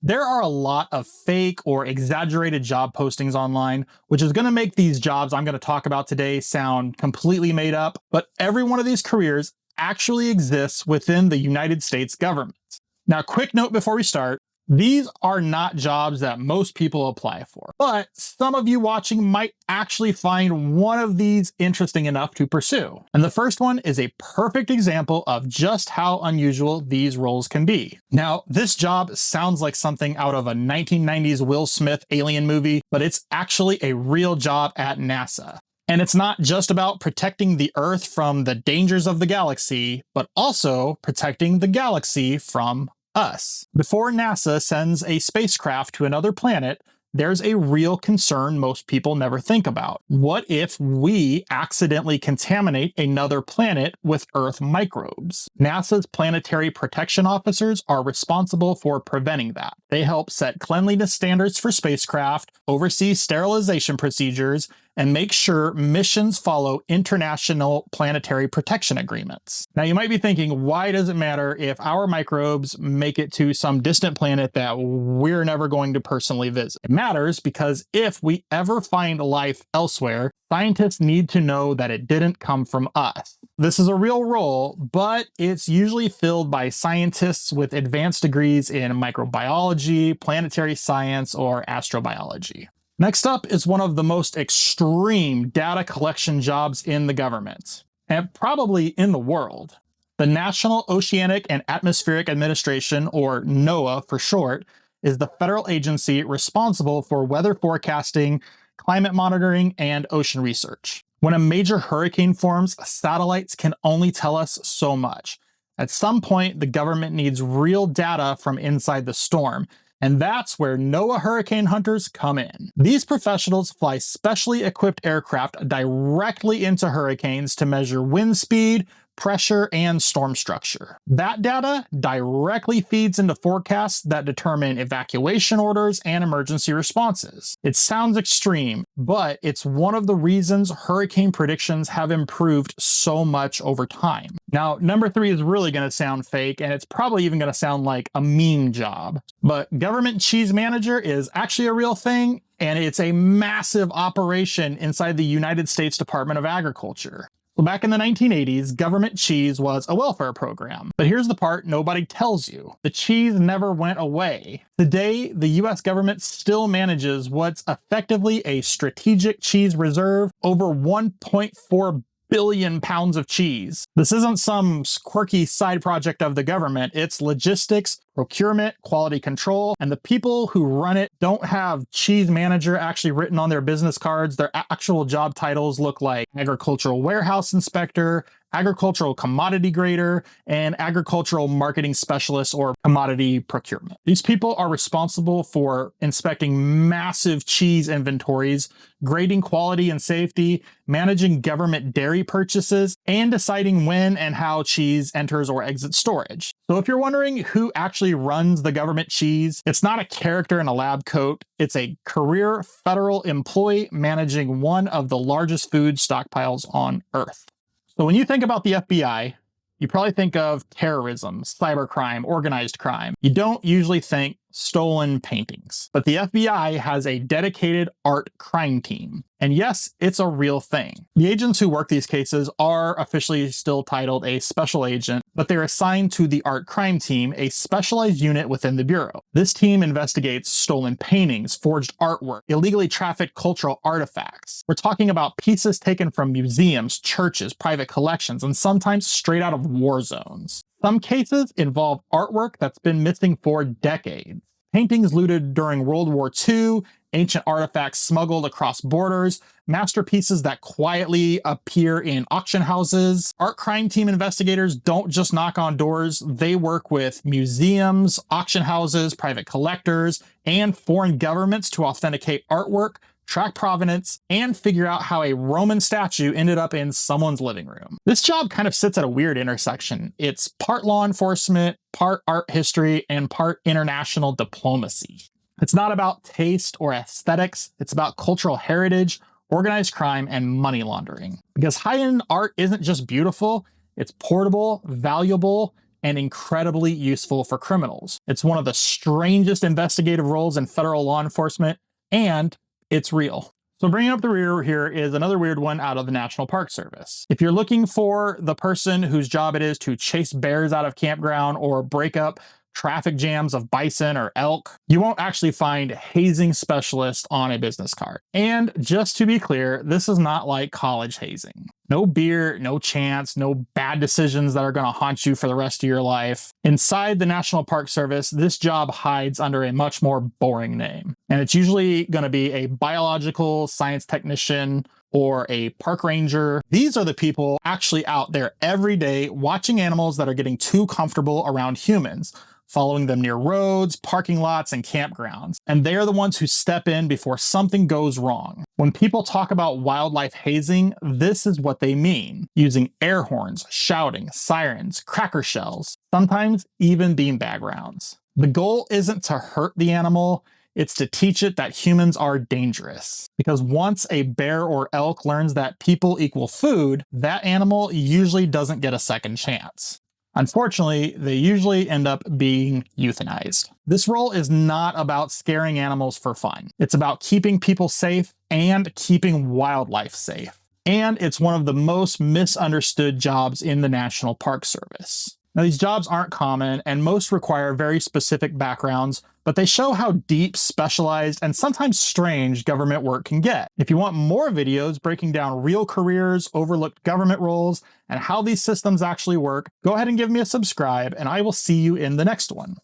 There are a lot of fake or exaggerated job postings online, which is going to make these jobs I'm going to talk about today sound completely made up, but every one of these careers actually exists within the United States government. Now, quick note before we start. These are not jobs that most people apply for, but some of you watching might actually find one of these interesting enough to pursue. And the first one is a perfect example of just how unusual these roles can be. Now, this job sounds like something out of a 1990s Will Smith alien movie, but it's actually a real job at NASA. And it's not just about protecting the Earth from the dangers of the galaxy, but also protecting the galaxy from us. Before NASA sends a spacecraft to another planet, there's a real concern most people never think about. What if we accidentally contaminate another planet with Earth microbes? NASA's planetary protection officers are responsible for preventing that. They help set cleanliness standards for spacecraft, oversee sterilization procedures, and make sure missions follow international planetary protection agreements. Now, you might be thinking, why does it matter if our microbes make it to some distant planet that we're never going to personally visit? It matters because if we ever find life elsewhere, scientists need to know that it didn't come from us. This is a real role, but it's usually filled by scientists with advanced degrees in microbiology, planetary science, or astrobiology. Next up is one of the most extreme data collection jobs in the government, and probably in the world. The National Oceanic and Atmospheric Administration, or NOAA for short, is the federal agency responsible for weather forecasting, climate monitoring, and ocean research. When a major hurricane forms, satellites can only tell us so much. At some point, the government needs real data from inside the storm, and that's where NOAA hurricane hunters come in. These professionals fly specially equipped aircraft directly into hurricanes to measure wind speed, pressure, and storm structure. That data directly feeds into forecasts that determine evacuation orders and emergency responses. It sounds extreme, but it's one of the reasons hurricane predictions have improved so much over time. Now, number 3 is really going to sound fake, and it's probably even going to sound like a meme job. But government cheese manager is actually a real thing, and it's a massive operation inside the United States Department of Agriculture. So back in the 1980s, government cheese was a welfare program. But here's the part nobody tells you. The cheese never went away. Today, the US government still manages what's effectively a strategic cheese reserve, over 1.4 billion pounds of cheese. This isn't some quirky side project of the government. It's logistics, procurement, quality control, and the people who run it don't have cheese manager actually written on their business cards. Their actual job titles look like agricultural warehouse inspector, agricultural commodity grader, and agricultural marketing specialist or commodity procurement. These people are responsible for inspecting massive cheese inventories, grading quality and safety, managing government dairy purchases, and deciding when and how cheese enters or exits storage. So if you're wondering who actually runs the government cheese, it's not a character in a lab coat. It's a career federal employee managing one of the largest food stockpiles on Earth. So when you think about the FBI, you probably think of terrorism, cybercrime, organized crime. You don't usually think stolen paintings. But the FBI has a dedicated art crime team. And yes, it's a real thing. The agents who work these cases are officially still titled a special agent, but they're assigned to the art crime team, a specialized unit within the Bureau. This team investigates stolen paintings, forged artwork, illegally trafficked cultural artifacts. We're talking about pieces taken from museums, churches, private collections, and sometimes straight out of war zones. Some cases involve artwork that's been missing for decades. Paintings looted during World War II, ancient artifacts smuggled across borders, masterpieces that quietly appear in auction houses. Art crime team investigators don't just knock on doors, they work with museums, auction houses, private collectors, and foreign governments to authenticate artwork, track provenance, and figure out how a Roman statue ended up in someone's living room. This job kind of sits at a weird intersection. It's part law enforcement, part art history, and part international diplomacy. It's not about taste or aesthetics, it's about cultural heritage, organized crime, and money laundering. Because high-end art isn't just beautiful, it's portable, valuable, and incredibly useful for criminals. It's one of the strangest investigative roles in federal law enforcement, and it's real. So bringing up the rear here is another weird one out of the National Park Service. If you're looking for the person whose job it is to chase bears out of campground or break up traffic jams of bison or elk, you won't actually find hazing specialist on a business card. And just to be clear, this is not like college hazing. No beer, no chance, no bad decisions that are going to haunt you for the rest of your life. Inside the National Park Service, this job hides under a much more boring name. And it's usually going to be a biological science technician or a park ranger. These are the people actually out there every day watching animals that are getting too comfortable around humans, following them near roads, parking lots, and campgrounds. And they are the ones who step in before something goes wrong. When people talk about wildlife hazing, this is what they mean: using air horns, shouting, sirens, cracker shells, sometimes even beanbag rounds. The goal isn't to hurt the animal, it's to teach it that humans are dangerous. Because once a bear or elk learns that people equal food, that animal usually doesn't get a second chance. Unfortunately, they usually end up being euthanized. This role is not about scaring animals for fun. It's about keeping people safe and keeping wildlife safe. And it's one of the most misunderstood jobs in the National Park Service. Now, these jobs aren't common, and most require very specific backgrounds, but they show how deep, specialized, and sometimes strange government work can get. If you want more videos breaking down real careers, overlooked government roles, and how these systems actually work, go ahead and give me a subscribe, and I will see you in the next one.